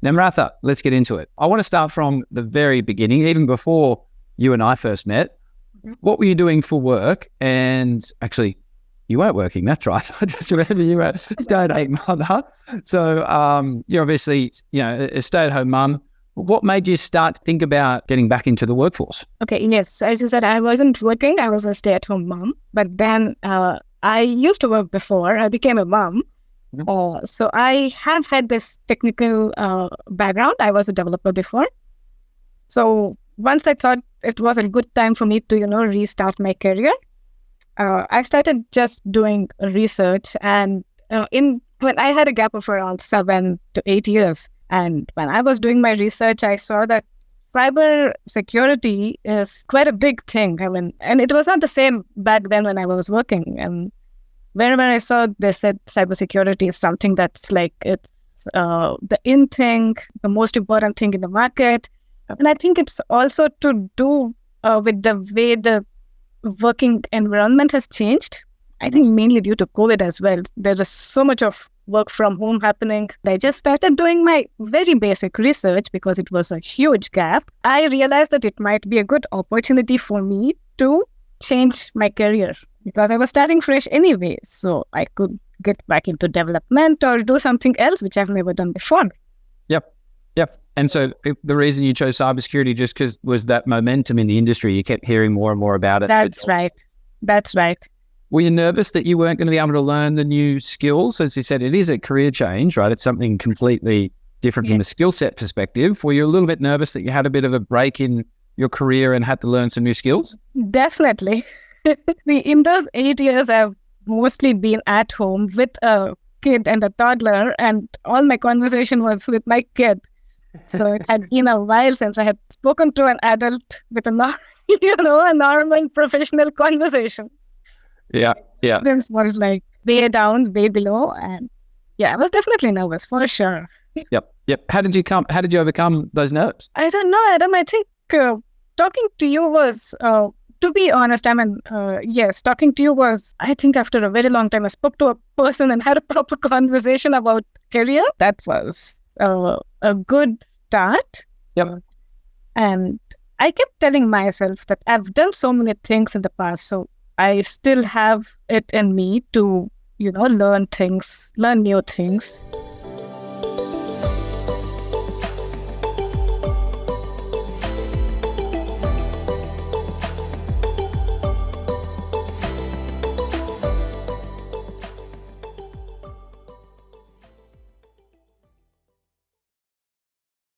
Namratha, let's get into it. I want to start from the very beginning, even before you and I first met. What were you doing for work? And actually, you weren't working. That's right. I just remember you were a stay-at-home mother. So you're obviously, a stay-at-home mum. What made you start to think about getting back into the workforce? Okay, yes. As you said, I wasn't working. I was a stay-at-home mom. But then I used to work before. I became a mom. So I have had this technical background. I was a developer before. So once I thought it was a good time for me to, restart my career, I started just doing research. And when I had a gap of around 7 to 8 years, and when I was doing my research, I saw that cyber security is quite a big thing. And it was not the same back then when I was working. And wherever I saw, they said cybersecurity is something that's like, it's the in thing, the most important thing in the market. And I think it's also to do with the way the working environment has changed. I think mainly due to COVID as well. There is so much of work from home happening. I just started doing my very basic research because it was a huge gap. I realized that it might be a good opportunity for me to change my career because I was starting fresh anyway. So I could get back into development or do something else, which I've never done before. Yep. And so the reason you chose cybersecurity just because was that momentum in the industry. You kept hearing more and more about it. That's right. Were you nervous that you weren't going to be able to learn the new skills? As you said, it is a career change, right? It's something completely different from a skill set perspective. Were you a little bit nervous that you had a bit of a break in your career and had to learn some new skills? Definitely. In those 8 years, I've mostly been at home with a kid and a toddler, and all my conversation was with my kid. So it had been a while since I had spoken to an adult with a normal professional conversation. Yeah. This was like way down, way below, and I was definitely nervous for sure. Yep. How did you overcome those nerves? I don't know, Adam. I think talking to you was, to be honest, talking to you was, I think after a very long time, I spoke to a person and had a proper conversation about career. That was a good start. Yep. And I kept telling myself that I've done so many things in the past, so I still have it in me to, learn new things.